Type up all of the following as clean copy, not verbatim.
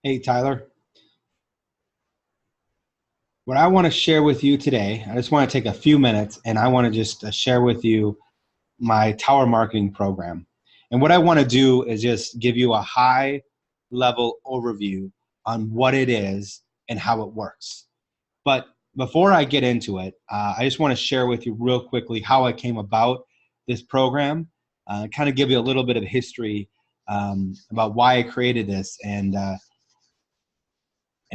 Hey, Tyler. What I want to share with you today, I just want to take a few minutes and I want to just share with you my tower marketing program. And what I want to do is just give you a high level overview on what it is and how it works. But before I get into it, I just want to share with you real quickly how I came about this program, kind of give you a little bit of history about why I created this and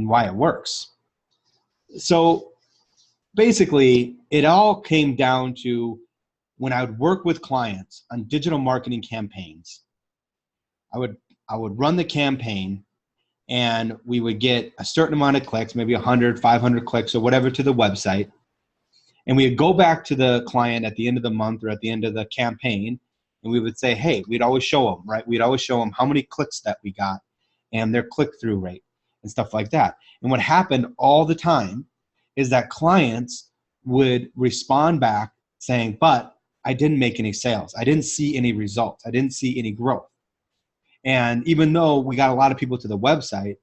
why it works. So basically, it all came down to when I would work with clients on digital marketing campaigns. I would I would run the campaign and we would get a certain amount of clicks, maybe 100, 500 clicks or whatever to the website. And we would go back to the client at the end of the month or at the end of the campaign and we would say, hey, we'd always show them, right? We'd always show them how many clicks that we got and their click-through rate and stuff like that. And what happened all the time is that clients would respond back saying, but I didn't make any sales. I didn't see any results. I didn't see any growth. And even though we got a lot of people to the website,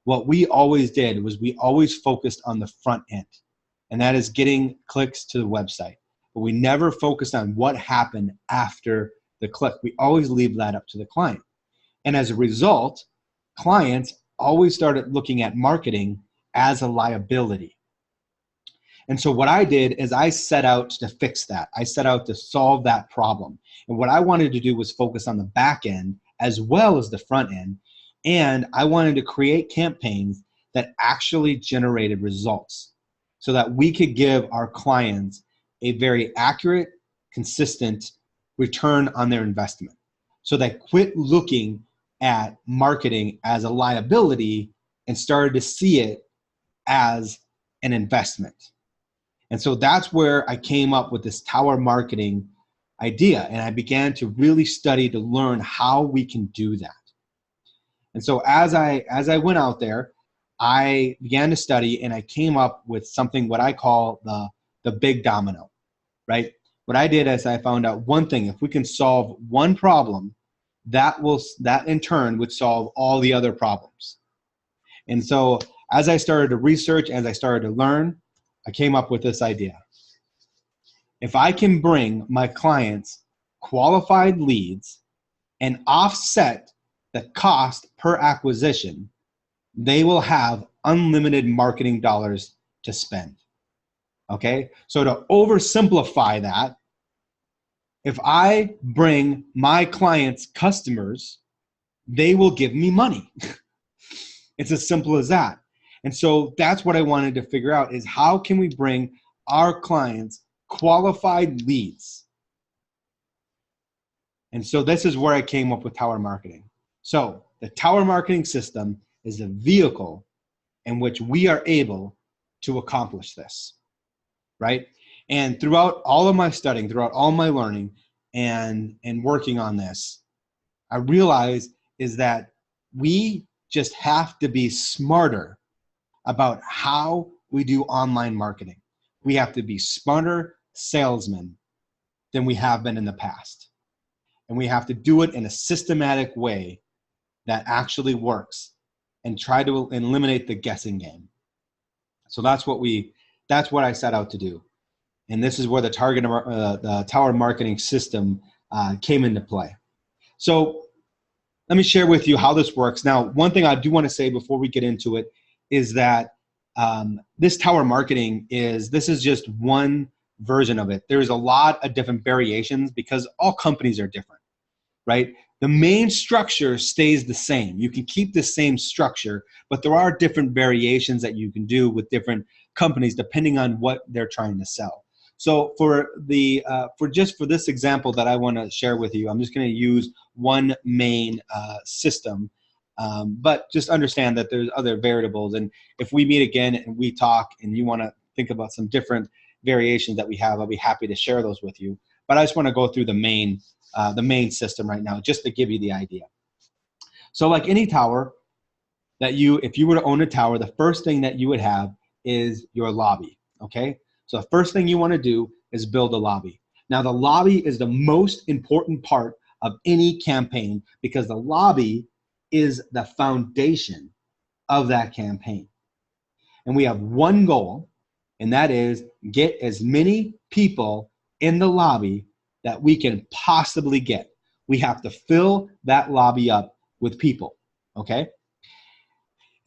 what we always did was we always focused on the front end, and that is getting clicks to the website. But we never focused on what happened after the click. We always leave that up to the client. And as a result, clients always started looking at marketing as a liability. And so what I did is I set out to fix that. I set out to solve that problem. And what I wanted to do was focus on the back end as well as the front end. And I wanted to create campaigns that actually generated results so that we could give our clients a very accurate, consistent return on their investment. So they quit looking at marketing as a liability and started to see it as an investment. And so that's where I came up with this tower marketing idea. And I began to really study to learn how we can do that. And so as I went out there, I began to study and I came up with something what I call the big domino, right? What I did is I found out one thing: if we can solve one problem, that in turn would solve all the other problems. And so as I started to research, as I started to learn, I came up with this idea. If I can bring my clients qualified leads and offset the cost per acquisition, they will have unlimited marketing dollars to spend. Okay? So to oversimplify that, if I bring my clients customers, they will give me money. It's as simple as that. And so that's what I wanted to figure out, is how can we bring our clients qualified leads? And so this is where I came up with tower marketing. So the tower marketing system is a vehicle in which we are able to accomplish this, right? And throughout all of my studying, throughout all my learning and working on this, I realized is that we just have to be smarter about how we do online marketing. We have to be smarter salesmen than we have been in the past. And we have to do it in a systematic way that actually works and try to eliminate the guessing game. So that's what I set out to do. And this is where the the tower marketing system came into play. So let me share with you how this works. Now, one thing I do want to say before we get into it is that this tower marketing this is just one version of it. There's a lot of different variations because all companies are different, right? The main structure stays the same. You can keep the same structure, but there are different variations that you can do with different companies depending on what they're trying to sell. So for this example that I want to share with you, I'm just going to use one main system. But just understand that there's other variables. And if we meet again and we talk and you want to think about some different variations that we have, I'll be happy to share those with you. But I just want to go through the main system right now, just to give you the idea. So like any tower if you were to own a tower, the first thing that you would have is your lobby, okay? So the first thing you want to do is build a lobby. Now the lobby is the most important part of any campaign because the lobby is the foundation of that campaign. And we have one goal, and that is get as many people in the lobby that we can possibly get. We have to fill that lobby up with people, okay?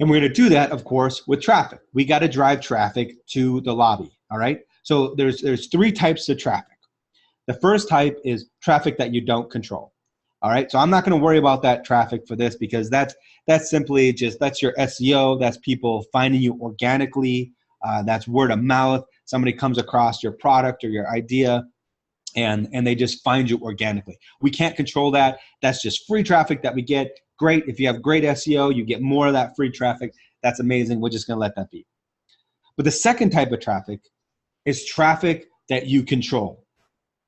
And we're gonna do that, of course, with traffic. We gotta drive traffic to the lobby, all right? So there's three types of traffic. The first type is traffic that you don't control, all right? So I'm not gonna worry about that traffic for this because that's simply just, that's your SEO, that's people finding you organically, that's word of mouth. Somebody comes across your product or your idea and they just find you organically. We can't control that. That's just free traffic that we get. Great, if you have great SEO, you get more of that free traffic. That's amazing, we're just gonna let that be. But the second type of traffic is traffic that you control.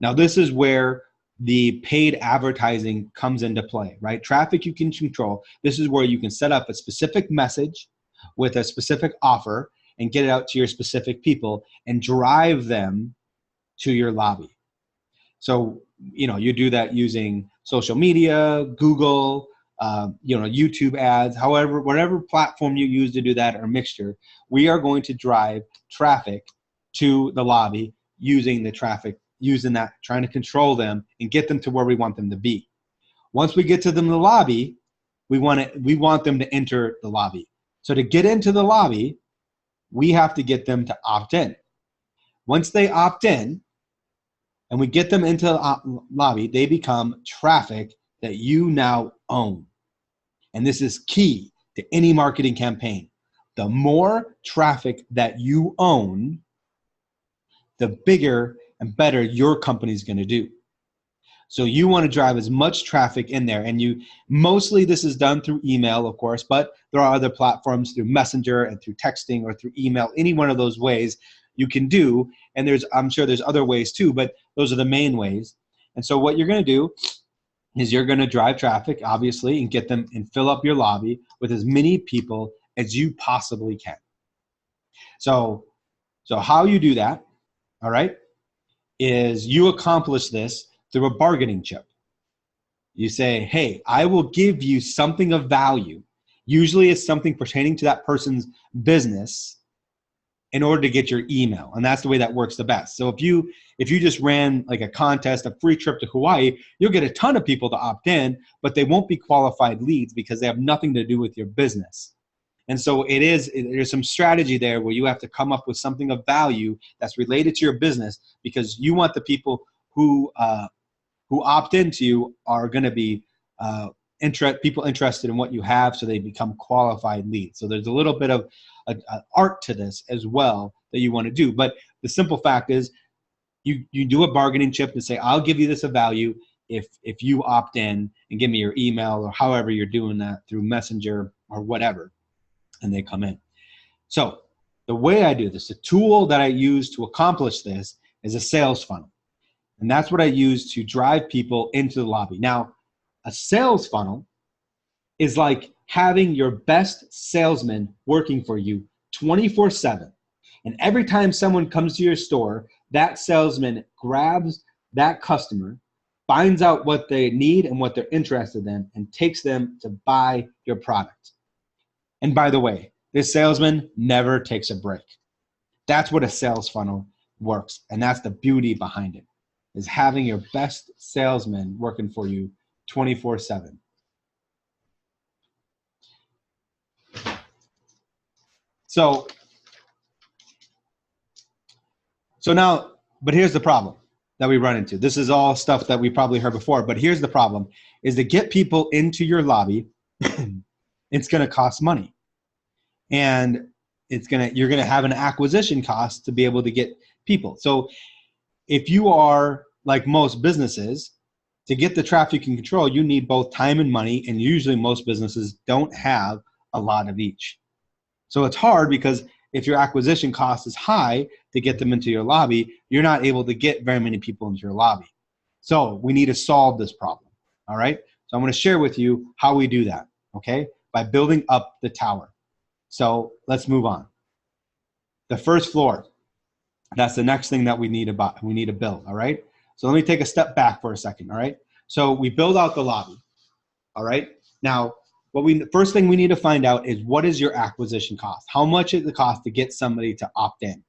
Now this is where the paid advertising comes into play, right? Traffic you can control. This is where you can set up a specific message with a specific offer and get it out to your specific people and drive them to your lobby. So, you do that using social media, Google, YouTube ads, however, whatever platform you use to do that or mixture, we are going to drive traffic to the lobby using that, trying to control them and get them to where we want them to be. Once we get to them in the lobby, we want them to enter the lobby. So to get into the lobby, we have to get them to opt in. Once they opt in, and we get them into the lobby, they become traffic that you now own. And this is key to any marketing campaign. The more traffic that you own, the bigger and better your company's gonna do. So you wanna drive as much traffic in there, and mostly this is done through email, of course, but there are other platforms through Messenger and through texting or through email, any one of those ways you can do, and I'm sure there's other ways too, but those are the main ways. And so what you're gonna do is you're gonna drive traffic, obviously, and get them and fill up your lobby with as many people as you possibly can. So how you do that, all right, is you accomplish this through a bargaining chip. You say, hey, I will give you something of value. Usually it's something pertaining to that person's business in order to get your email. And that's the way that works the best. So if you just ran like a contest, a free trip to Hawaii, you'll get a ton of people to opt in, but they won't be qualified leads because they have nothing to do with your business. And so there's some strategy there where you have to come up with something of value that's related to your business, because you want the people who opt into you are gonna be people interested in what you have, so they become qualified leads. So there's a little bit of an art to this as well that you want to do. But the simple fact is you do a bargaining chip and say, I'll give you this of value if you opt in and give me your email, or however you're doing that through Messenger or whatever, and they come in. So the way I do this, the tool that I use to accomplish this is a sales funnel. And that's what I use to drive people into the lobby. Now, a sales funnel is like having your best salesman working for you 24/7. And every time someone comes to your store, that salesman grabs that customer, finds out what they need and what they're interested in, and takes them to buy your product. And by the way, this salesman never takes a break. That's what a sales funnel works. And that's the beauty behind it, is having your best salesman working for you 24/7. So now, but here's the problem that we run into. This is all stuff that we probably heard before, but here's the problem, is to get people into your lobby, it's gonna cost money. And you're gonna have an acquisition cost to be able to get people. So if you are like most businesses, to get the traffic you can control, you need both time and money, and usually most businesses don't have a lot of each. So it's hard, because if your acquisition cost is high to get them into your lobby, you're not able to get very many people into your lobby. So we need to solve this problem, all right? So I'm gonna share with you how we do that, okay? By building up the tower. So let's move on. The first floor, that's the next thing that we need to build, all right? So let me take a step back for a second, all right? So we build out the lobby, all right? Now, first thing we need to find out is, what is your acquisition cost? How much is the cost to get somebody to opt in?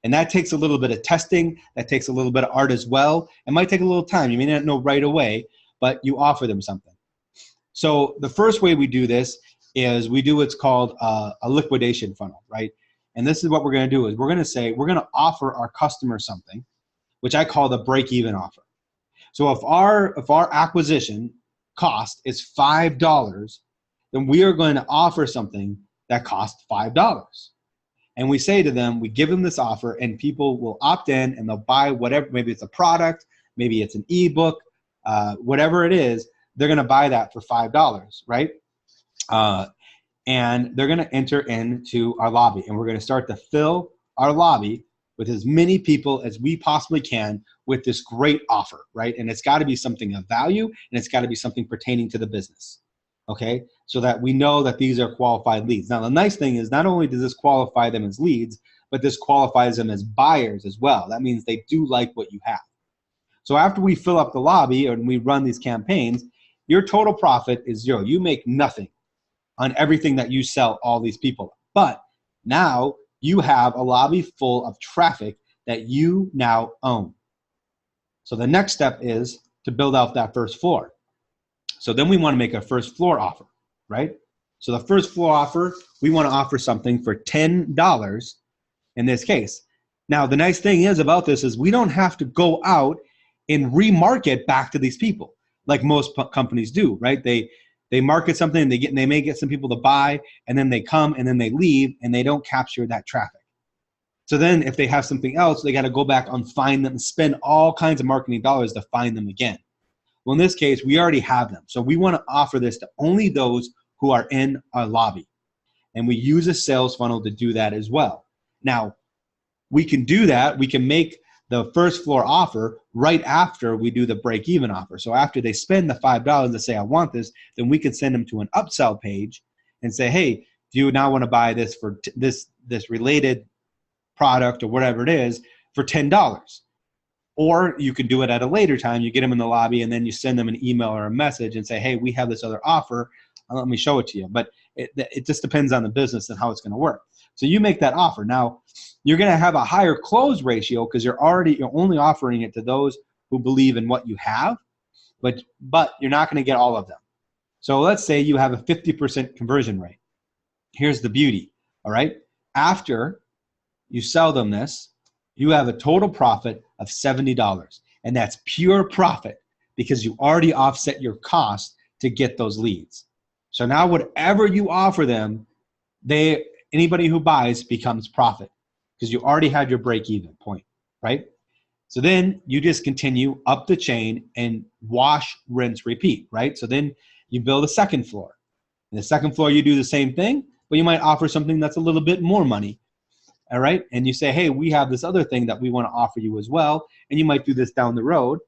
And that takes a little bit of testing. That takes a little bit of art as well. It might take a little time. You may not know right away, but you offer them something. So the first way we do this is we do what's called a liquidation funnel, right? And this is what we're going to do is we're going to say, we're going to offer our customer something, which I call the break-even offer. So if our acquisition cost is $5, then we are going to offer something that costs $5. And we say to them, we give them this offer, and people will opt in and they'll buy whatever, maybe it's a product, maybe it's an ebook, whatever it is, they're going to buy that for $5, right? And they're going to enter into our lobby, and we're going to start to fill our lobby with as many people as we possibly can with this great offer, right? And it's got to be something of value, and it's got to be something pertaining to the business, okay? So that we know that these are qualified leads. Now, the nice thing is, not only does this qualify them as leads, but this qualifies them as buyers as well. That means they do like what you have. So after we fill up the lobby and we run these campaigns, your total profit is zero. You make nothing on everything that you sell all these people. But now you have a lobby full of traffic that you now own. So the next step is to build out that first floor. So then we want to make a first floor offer, right? So the first floor offer, we want to offer something for $10 in this case. Now, the nice thing is about this is we don't have to go out and remarket back to these people like most companies do, right? They market something and they may get some people to buy, and then they come and then they leave and they don't capture that traffic. So then if they have something else, they got to go back and find them and spend all kinds of marketing dollars to find them again. Well, in this case, we already have them. So we want to offer this to only those who are in our lobby. And we use a sales funnel to do that as well. Now, we can do that. We can make the first floor offer right after we do the break-even offer. So after they spend the $5 to say, I want this, then we can send them to an upsell page and say, hey, do you now want to buy this for this related product or whatever it is for $10? Or you can do it at a later time. You get them in the lobby and then you send them an email or a message and say, hey, we have this other offer. Let me show it to you. But it just depends on the business and how it's going to work. So you make that offer. Now, you're going to have a higher close ratio because you're only offering it to those who believe in what you have, but you're not going to get all of them. So let's say you have a 50% conversion rate. Here's the beauty, all right? After you sell them this, you have a total profit of $70. And that's pure profit because you already offset your cost to get those leads. So now whatever you offer them, anybody who buys becomes profit because you already had your break-even point, right? So then you just continue up the chain and wash, rinse, repeat, right? So then you build a second floor. In the second floor, you do the same thing, but you might offer something that's a little bit more money, all right? And you say, hey, we have this other thing that we want to offer you as well, and you might do this down the road,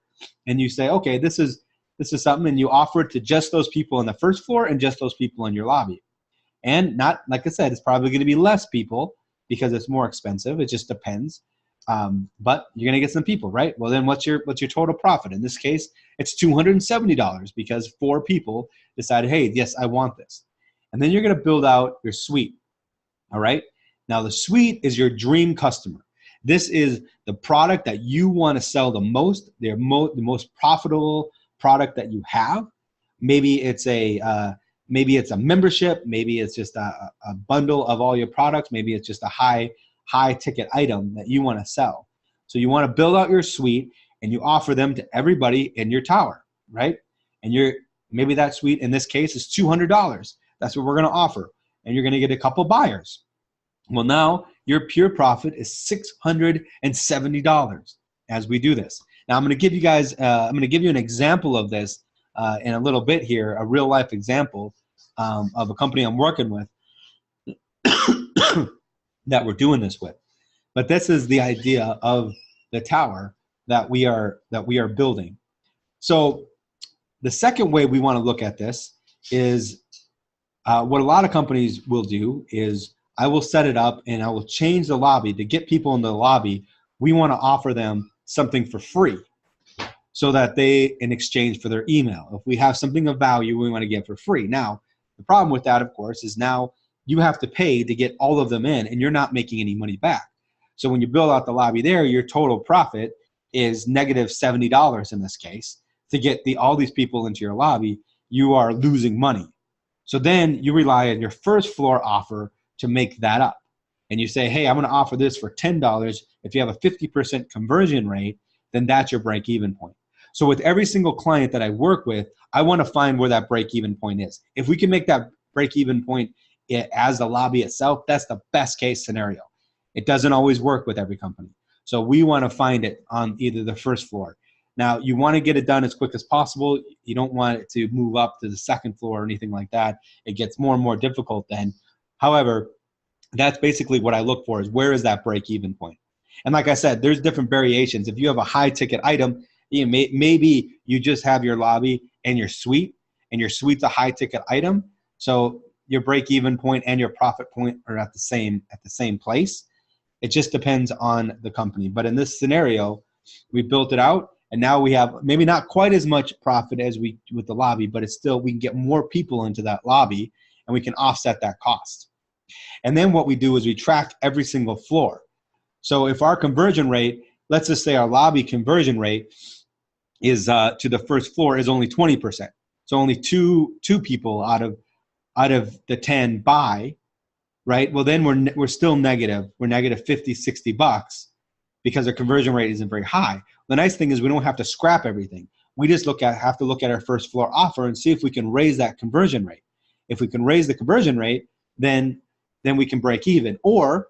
and you say, okay, this is something, and you offer it to just those people on the first floor and just those people in your lobby. And not, like I said, it's probably going to be less people because it's more expensive. It just depends. But you're going to get some people, right? Well, then what's your total profit? In this case, it's $270 because 4 people decided, hey, yes, I want this. And then you're going to build out your suite, all right? Now, the suite is your dream customer. This is the product that you want to sell the most, the most profitable product that you have. Maybe it's a membership. Maybe it's just a bundle of all your products. Maybe it's just a high ticket item that you want to sell. So you want to build out your suite and you offer them to everybody in your tower, right? And maybe that suite in this case is $200. That's what we're going to offer. And you're going to get a couple buyers. Well, now your pure profit is $670 as we do this. Now I'm going to give you guys, I'm going to give you an example of this in a little bit here, a real life example of a company I'm working with that we're doing this with. But this is the idea of the tower that we are building. So the second way we want to look at this is what a lot of companies will do is I will set it up and I will change the lobby to get people in the lobby. We want to offer them something for free so that they, in exchange for their email, if we have something of value, we want to get for free. Now, The problem with that, of course, is now you have to pay to get all of them in, and you're not making any money back. So when you build out the lobby there, your total profit is negative $70 in this case. To get all these people into your lobby, you are losing money. So then you rely on your first floor offer to make that up. And you say, hey, I'm going to offer this for $10. If you have a 50% conversion rate, then that's your break-even point. So with every single client that I work with, I want to find where that break-even point is. If we can make that break-even point as the lobby itself, that's the best case scenario. It doesn't always work with every company. So we want to find it on either the first floor. Now, you want to get it done as quick as possible. You don't want it to move up to the second floor or anything like that. It gets more and more difficult then. However, that's basically what I look for, is where is that break-even point? And like I said, there's different variations. If you have a high-ticket item, maybe you just have your lobby and your suite, and your suite's a high-ticket item. So your break-even point and your profit point are at the same place. It just depends on the company. But in this scenario, we built it out, and now we have maybe not quite as much profit as we with the lobby, but it's still, we can get more people into that lobby, and we can offset that cost. And then what we do is we track every single floor. So if our conversion rate, let's just say our lobby conversion rate is to the first floor is only 20%. So only two people out of the 10 buy, right? Well, then we're still negative. We're negative 50, 60 bucks because our conversion rate isn't very high. The nice thing is we don't have to scrap everything. We just have to look at our first floor offer and see if we can raise that conversion rate. If we can raise the conversion rate, then we can break even. Or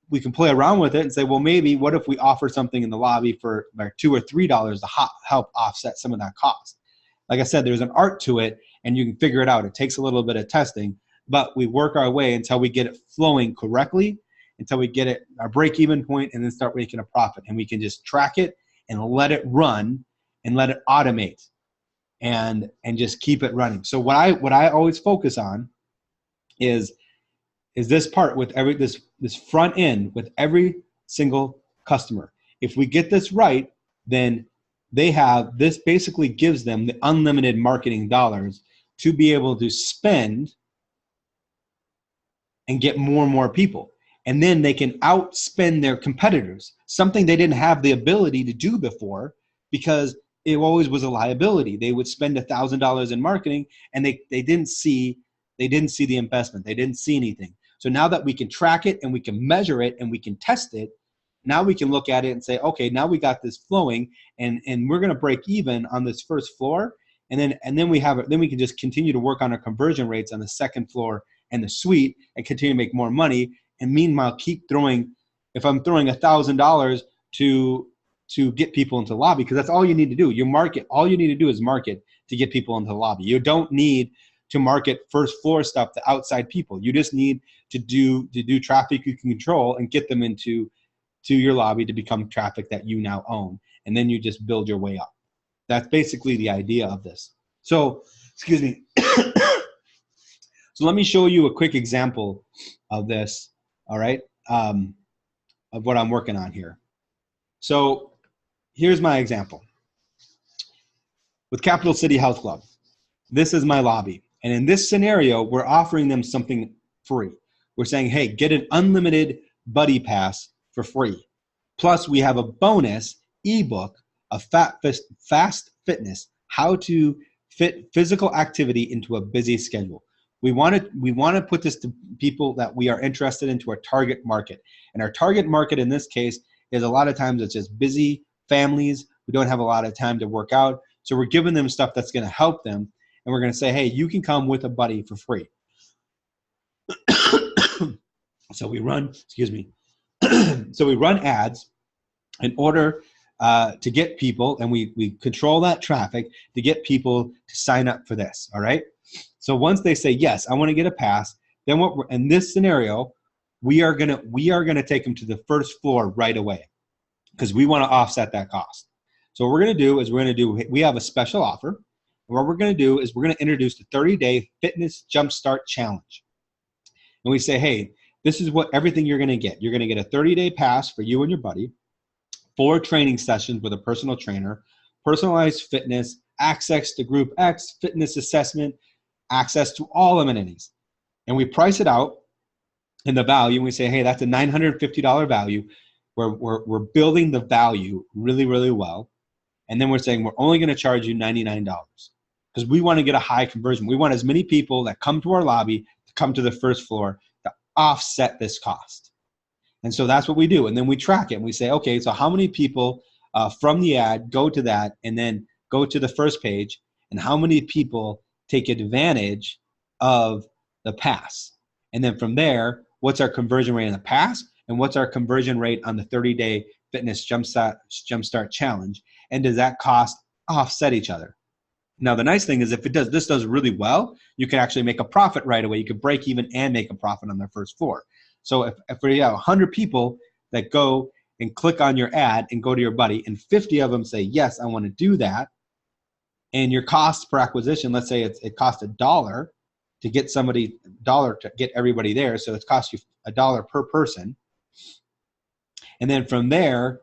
we can play around with it and say, well, maybe what if we offer something in the lobby for like $2 or $3 to help offset some of that cost? Like I said, there's an art to it, and you can figure it out. It takes a little bit of testing, but we work our way until we get it flowing correctly, until we get it our break-even point, and then start making a profit. And we can just track it and let it run and let it automate and just keep it running. So what I always focus on is this part with this front end with every single customer. If we get this right, then this basically gives them the unlimited marketing dollars to be able to spend and get more and more people. And then they can outspend their competitors, something they didn't have the ability to do before because it always was a liability. They would spend $1,000 in marketing, and they didn't see the investment. They didn't see anything. So now that we can track it and we can measure it and we can test it, now we can look at it and say, okay, now we got this flowing, and we're going to break even on this first floor, and then we can just continue to work on our conversion rates on the second floor and the suite and continue to make more money. And meanwhile, keep throwing. If I'm throwing $1,000 to get people into the lobby, because that's all you need to do. You market. All you need to do is market to get people into the lobby. You don't need to market first floor stuff to outside people. You just need to do traffic you can control and get them into your lobby to become traffic that you now own. And then you just build your way up. That's basically the idea of this. So, excuse me. So let me show you a quick example of this, all right, of what I'm working on here. So here's my example. With Capital City Health Club, this is my lobby. And in this scenario, we're offering them something free. We're saying, hey, get an unlimited buddy pass for free. Plus, we have a bonus ebook of Fast Fitness, how to fit physical activity into a busy schedule. We want to put this to people that we are interested into our target market. And our target market in this case is a lot of times it's just busy families who don't have a lot of time to work out. So we're giving them stuff that's going to help them. And we're going to say, hey, you can come with a buddy for free. So we run, so we run ads in order to get people, and we control that traffic to get people to sign up for this, all right? So once they say, yes, I want to get a pass, then in this scenario, we are gonna take them to the first floor right away because we want to offset that cost. So what we're going to do is we have a special offer. And what we're going to do is we're going to introduce the 30-day fitness jumpstart challenge. And we say, hey, this is everything you're going to get. You're going to get a 30-day pass for you and your buddy, 4 training sessions with a personal trainer, personalized fitness, access to Group X, fitness assessment, access to all amenities. And we price it out in the value, and we say, hey, that's a $950 value. We're building the value really, really well. And then we're saying we're only going to charge you $99 because we want to get a high conversion. We want as many people that come to our lobby to come to the first floor to offset this cost. And so that's what we do. And then we track it and we say, okay, so how many people from the ad go to that and then go to the first page, and how many people take advantage of the pass? And then from there, what's our conversion rate on the pass, and what's our conversion rate on the 30-day fitness jumpstart challenge? And does that cost offset each other? Now, the nice thing is if this does really well, you can actually make a profit right away. You could break even and make a profit on their first floor. So if we have 100 people that go and click on your ad and go to your buddy, and 50 of them say, yes, I want to do that, and your cost per acquisition, let's say it costs $1 to get $1 to get everybody there, so it's cost you $1 per person. And then from there,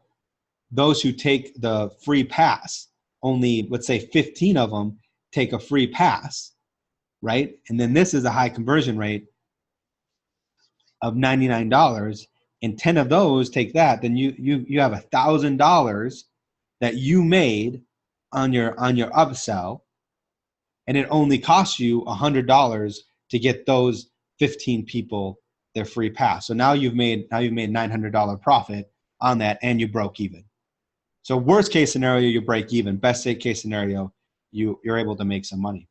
those who take the free pass, only, let's say 15 of them take a free pass, right? And then this is a high conversion rate of $99, and 10 of those take that, then you have $1,000 that you made on your upsell, and it only costs you $100 to get those 15 people their free pass. So now you've made $900 profit on that, and you broke even. So worst case scenario, you break even. Best case scenario, you're able to make some money.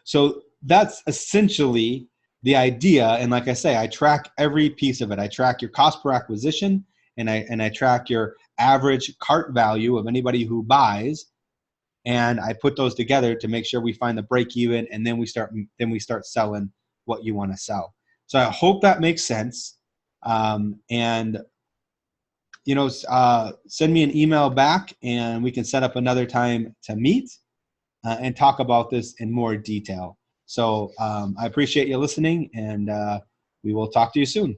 So that's essentially the idea. And like I say, I track every piece of it. I track your cost per acquisition, and I track your average cart value of anybody who buys, and I put those together to make sure we find the break even, and then we start selling what you want to sell. So I hope that makes sense. And send me an email back, and we can set up another time to meet and talk about this in more detail. So I appreciate you listening, and we will talk to you soon.